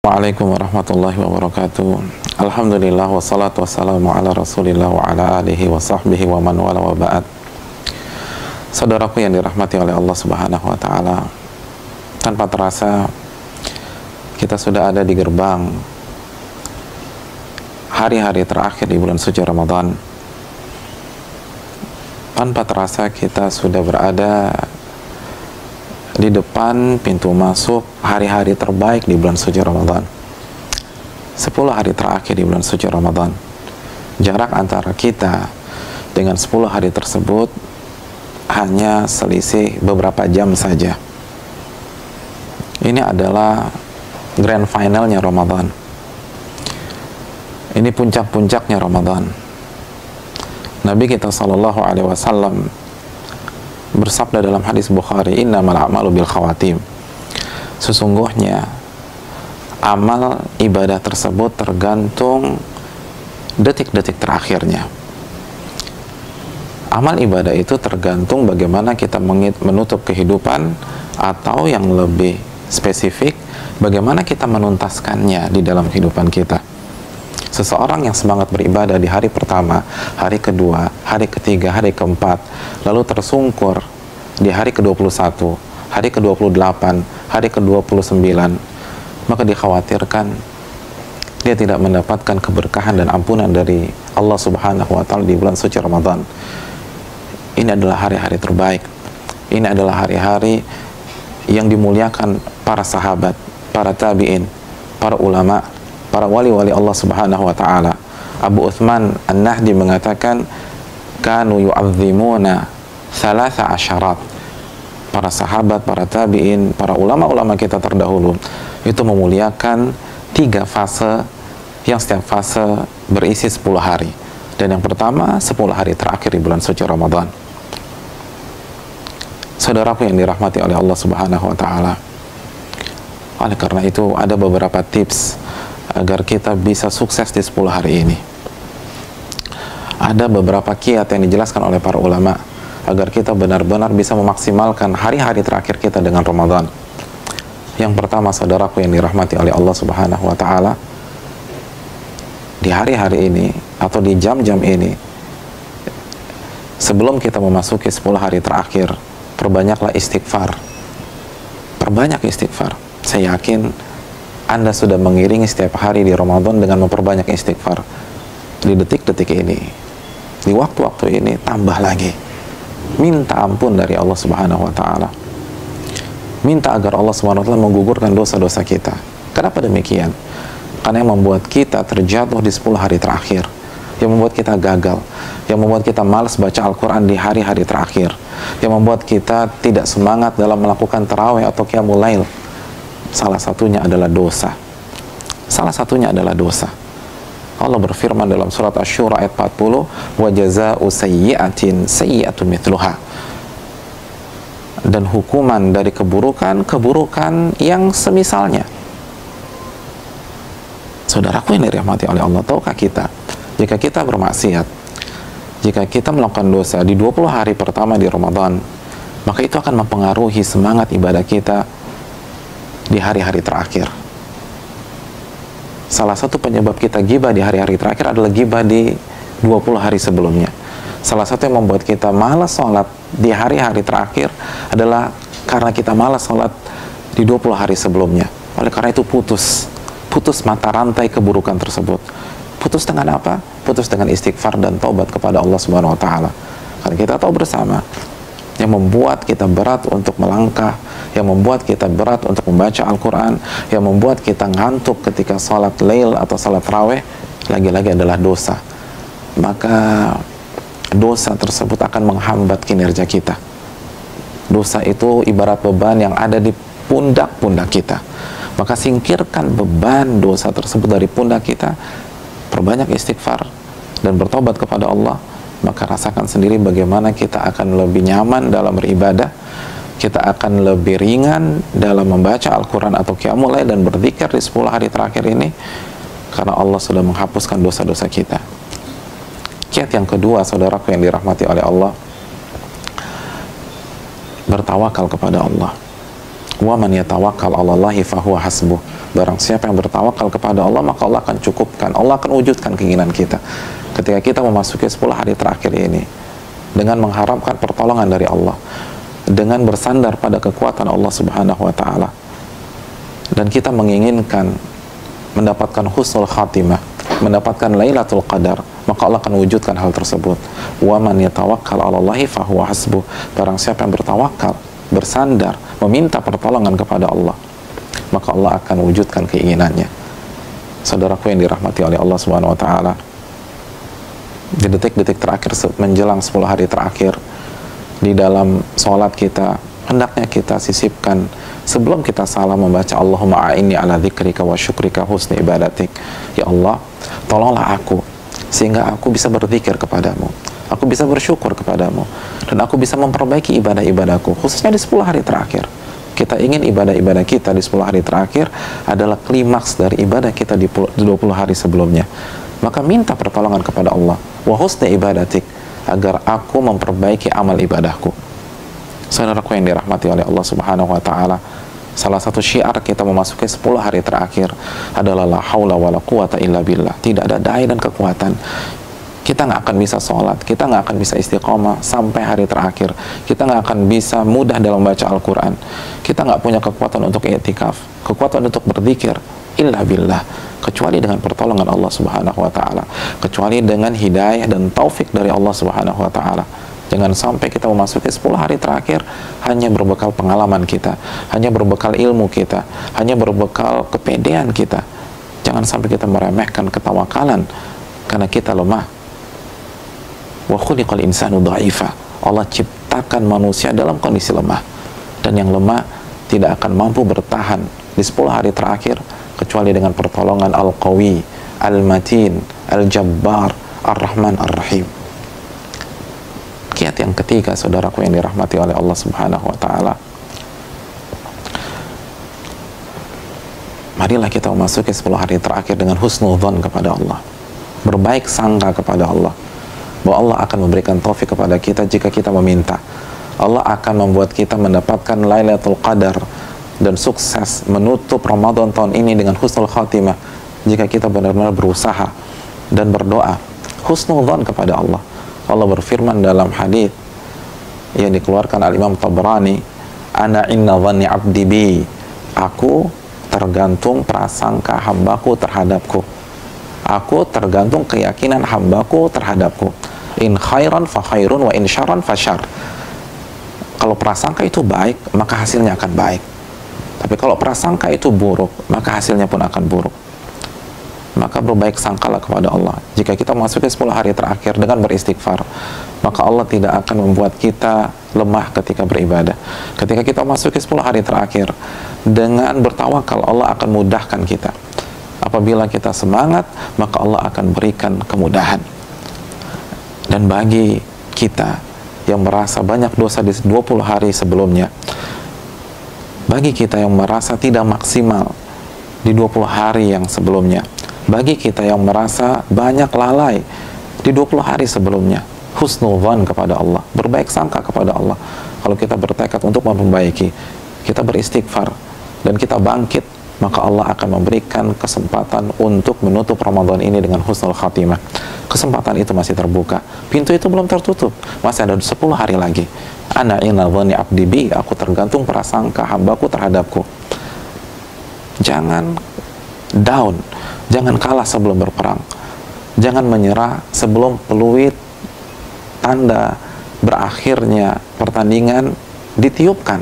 Waalaikumsalam warahmatullahi wabarakatuh. Alhamdulillah wassalatu wassalamu ala rasulillah wa ala alihi wa sahbihi wa man wala wa ba'd. Saudaraku yang dirahmati oleh Allah subhanahu wa ta'ala, tanpa terasa kita sudah ada di gerbang hari-hari terakhir di bulan suci Ramadan. Tanpa terasa kita sudah berada di depan pintu masuk hari-hari terbaik di bulan suci Ramadan. 10 hari terakhir di bulan suci Ramadan. Jarak antara kita dengan 10 hari tersebut hanya selisih beberapa jam saja. Ini adalah grand finalnya Ramadan. Ini puncak-puncaknya Ramadan. Nabi kita SAW bersabda dalam hadis Bukhari, innamal a'malu bil khawatim. Sesungguhnya amal ibadah tersebut tergantung detik-detik terakhirnya. Amal ibadah itu tergantung bagaimana kita menutup kehidupan, atau yang lebih spesifik, bagaimana kita menuntaskannya di dalam kehidupan kita. Seseorang yang semangat beribadah di hari pertama, hari kedua, hari ketiga, hari keempat, lalu tersungkur di hari ke-21, hari ke-28, hari ke-29, maka dikhawatirkan dia tidak mendapatkan keberkahan dan ampunan dari Allah subhanahu wa ta'ala di bulan suci Ramadan. Ini adalah hari-hari terbaik. Ini adalah hari-hari yang dimuliakan para sahabat, para tabi'in, para ulama, para wali-wali Allah subhanahu wa ta'ala. Abu Uthman An-Nahdi mengatakan, kanu yu'azzimuna thalatha asyarat. Para sahabat, para tabi'in, para ulama-ulama kita terdahulu itu memuliakan 3 fase, yang setiap fase berisi 10 hari. Dan yang pertama 10 hari terakhir di bulan suci Ramadan. Saudaraku yang dirahmati oleh Allah subhanahu wa ta'ala, oleh karena itu ada beberapa tips agar kita bisa sukses di 10 hari ini. Ada beberapa kiat yang dijelaskan oleh para ulama agar kita benar-benar bisa memaksimalkan hari-hari terakhir kita dengan Ramadan. Yang pertama, saudaraku yang dirahmati oleh Allah subhanahu wa ta'ala, di hari-hari ini atau di jam-jam ini, sebelum kita memasuki 10 hari terakhir, perbanyaklah istighfar. Perbanyak istighfar. Saya yakin Anda sudah mengiringi setiap hari di Ramadan dengan memperbanyak istighfar. Di detik-detik ini, di waktu-waktu ini, tambah lagi. Minta ampun dari Allah subhanahu wa ta'ala. Minta agar Allah subhanahu wa ta'ala menggugurkan dosa-dosa kita. Kenapa demikian? Karena yang membuat kita terjatuh di 10 hari terakhir, yang membuat kita gagal, yang membuat kita malas baca Al-Quran di hari-hari terakhir, yang membuat kita tidak semangat dalam melakukan tarawih atau qiyamul lail, salah satunya adalah dosa. Salah satunya adalah dosa. Allah berfirman dalam surat Asy-Syura ayat 40, wa jazaa'u sayyi'atin sayyi'atun mithluha. Dan hukuman dari keburukan, keburukan yang semisalnya. Saudaraku yang dirahmati oleh Allah, tahukah kita, jika kita bermaksiat, jika kita melakukan dosa di 20 hari pertama di Ramadan, maka itu akan mempengaruhi semangat ibadah kita di hari-hari terakhir. Salah satu penyebab kita gibah di hari-hari terakhir adalah gibah di 20 hari sebelumnya. Salah satu yang membuat kita malas sholat di hari-hari terakhir adalah karena kita malas sholat di 20 hari sebelumnya. Oleh karena itu putus mata rantai keburukan tersebut. Putus dengan apa? Putus dengan istighfar dan taubat kepada Allah subhanahu wa ta'ala. Karena kita tahu bersama, yang membuat kita berat untuk melangkah, yang membuat kita berat untuk membaca Al-Quran, yang membuat kita ngantuk ketika salat lail atau salat raweh, lagi-lagi adalah dosa. Maka dosa tersebut akan menghambat kinerja kita. Dosa itu ibarat beban yang ada di pundak-pundak kita. Maka singkirkan beban dosa tersebut dari pundak kita, perbanyak istighfar dan bertobat kepada Allah, maka rasakan sendiri bagaimana kita akan lebih nyaman dalam beribadah, kita akan lebih ringan dalam membaca Al-Quran atau qiyamul lail dan berzikir di 10 hari terakhir ini, karena Allah sudah menghapuskan dosa-dosa kita. Kiat yang kedua, saudaraku yang dirahmati oleh Allah, bertawakal kepada Allah. Wa man yatawakkal 'alallahi fahuwa hasbuh. Barang siapa yang bertawakal kepada Allah, maka Allah akan cukupkan, Allah akan wujudkan keinginan kita. Ketika kita memasuki 10 hari terakhir ini dengan mengharapkan pertolongan dari Allah, dengan bersandar pada kekuatan Allah Subhanahu wa taala, dan kita menginginkan mendapatkan husnul khatimah, mendapatkan Lailatul Qadar, maka Allah akan wujudkan hal tersebut. Wa man yatawakkal 'alallahi fahuwa hasbuh. Barang siapa yang bertawakal, bersandar, meminta pertolongan kepada Allah, maka Allah akan wujudkan keinginannya. Saudaraku yang dirahmati oleh Allah Subhanahu wa taala, di detik-detik terakhir menjelang 10 hari terakhir, di dalam sholat kita hendaknya kita sisipkan sebelum kita salam membaca Allahumma a'inni ala dzikrika wa syukrika husni ibadatik. Ya Allah, tolonglah aku sehingga aku bisa berzikir kepadamu, aku bisa bersyukur kepadamu, dan aku bisa memperbaiki ibadah-ibadahku, khususnya di 10 hari terakhir. Kita ingin ibadah-ibadah kita di 10 hari terakhir adalah klimaks dari ibadah kita di 20 hari sebelumnya. Maka minta pertolongan kepada Allah, wa husni ibadatik, agar aku memperbaiki amal ibadahku. Saudaraku yang dirahmati oleh Allah Subhanahu wa taala, salah satu syiar kita memasuki 10 hari terakhir adalah la haula wala quwata illa billah. Tidak ada daya dan kekuatan. Kita nggak akan bisa sholat, kita nggak akan bisa istiqomah sampai hari terakhir, kita nggak akan bisa mudah dalam baca Al-Quran, kita nggak punya kekuatan untuk i'tikaf, kekuatan untuk berzikir illa billah, kecuali dengan pertolongan Allah Subhanahu wa taala, kecuali dengan hidayah dan taufik dari Allah Subhanahu wa taala. Jangan sampai kita memasuki 10 hari terakhir hanya berbekal pengalaman kita, hanya berbekal ilmu kita, hanya berbekal kepedean kita. Jangan sampai kita meremehkan ketawakalan karena kita lemah. Wa khuliqal insanu dha'ifa. Allah ciptakan manusia dalam kondisi lemah, dan yang lemah tidak akan mampu bertahan di 10 hari terakhir kecuali dengan pertolongan Al-Qawi, Al-Matin, Al-Jabbar, Ar-Rahman, Ar-Rahim. Kiat yang ketiga, saudaraku yang dirahmati oleh Allah Subhanahu wa taala, marilah kita memasuki 10 hari terakhir dengan husnudzon kepada Allah, berbaik sangka kepada Allah, bahwa Allah akan memberikan taufik kepada kita jika kita meminta. Allah akan membuat kita mendapatkan Lailatul Qadar dan sukses menutup Ramadan tahun ini dengan husnul khatimah jika kita benar-benar berusaha dan berdoa husnudzon kepada Allah. Allah berfirman dalam hadis yang dikeluarkan al-Imam Tabrani, ana inna dhanni abdi bi, aku tergantung prasangka hambaku terhadapku, aku tergantung keyakinan hambaku terhadapku. In khairan fa khairun wa in syarran fa syarr. Kalau prasangka itu baik, maka hasilnya akan baik. Tapi kalau prasangka itu buruk, maka hasilnya pun akan buruk. Maka berbaik sangkalah kepada Allah. Jika kita memasuki 10 hari terakhir dengan beristighfar, maka Allah tidak akan membuat kita lemah ketika beribadah. Ketika kita memasuki 10 hari terakhir dengan bertawakal, Allah akan mudahkan kita. Apabila kita semangat, maka Allah akan berikan kemudahan. Dan bagi kita yang merasa banyak dosa di 20 hari sebelumnya, bagi kita yang merasa tidak maksimal di 20 hari yang sebelumnya, bagi kita yang merasa banyak lalai di 20 hari sebelumnya, husnudzan kepada Allah, berbaik sangka kepada Allah. Kalau kita bertekad untuk memperbaiki, kita beristighfar dan kita bangkit, maka Allah akan memberikan kesempatan untuk menutup Ramadan ini dengan husnul khatimah. Kesempatan itu masih terbuka, pintu itu belum tertutup, masih ada 10 hari lagi. Ana inna dhanni abdi bi, aku tergantung prasangka hambaku terhadapku. Jangan down, jangan kalah sebelum berperang, jangan menyerah sebelum peluit tanda berakhirnya pertandingan ditiupkan.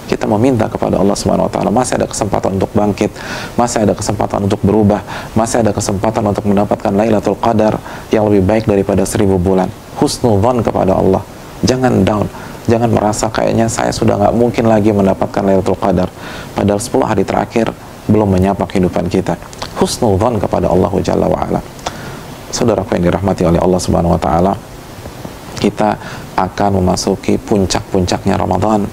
Kita meminta kepada Allah Subhanahu wa taala, masih ada kesempatan untuk bangkit, masih ada kesempatan untuk berubah, masih ada kesempatan untuk mendapatkan Lailatul Qadar yang lebih baik daripada 1000 bulan. Husnudzan kepada Allah. Jangan down, jangan merasa kayaknya saya sudah nggak mungkin lagi mendapatkan Lailatul Qadar, padahal 10 hari terakhir belum menyapa kehidupan kita. Husnudzan kepada Allah Jalla wa Ala. Saudaraku yang dirahmati oleh Allah Subhanahu wa taala, kita akan memasuki puncak-puncaknya Ramadan,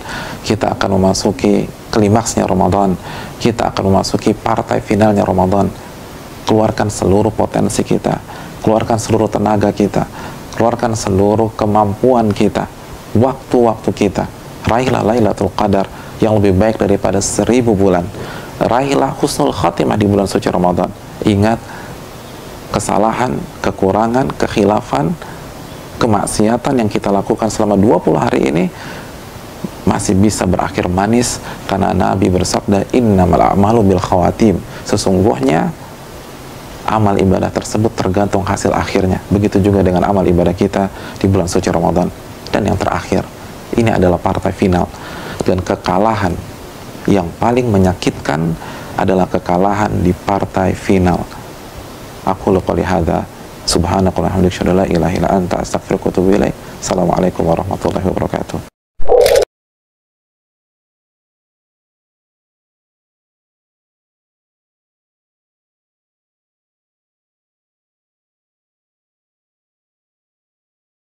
kita akan memasuki klimaksnya Ramadan, kita akan memasuki partai finalnya Ramadan. Keluarkan seluruh potensi kita, keluarkan seluruh tenaga kita, keluarkan seluruh kemampuan kita, waktu-waktu kita. Raihlah Lailatul Qadar yang lebih baik daripada 1000 bulan. Raihlah husnul khatimah di bulan suci Ramadan. Ingat, kesalahan, kekurangan, kekhilafan, kemaksiatan yang kita lakukan selama 20 hari ini masih bisa berakhir manis, karena Nabi bersabda, innamal a'malu bil khawatim. Sesungguhnya amal ibadah tersebut tergantung hasil akhirnya. Begitu juga dengan amal ibadah kita di bulan suci Ramadan. Dan yang terakhir, ini adalah partai final. Dan kekalahan yang paling menyakitkan adalah kekalahan di partai final. Aku qouli hadza, subhanakallahumma wa bihamdika, la ilaha illa anta, astaghfiruka wa atubu ilaik. Assalamualaikum warahmatullahi wabarakatuh.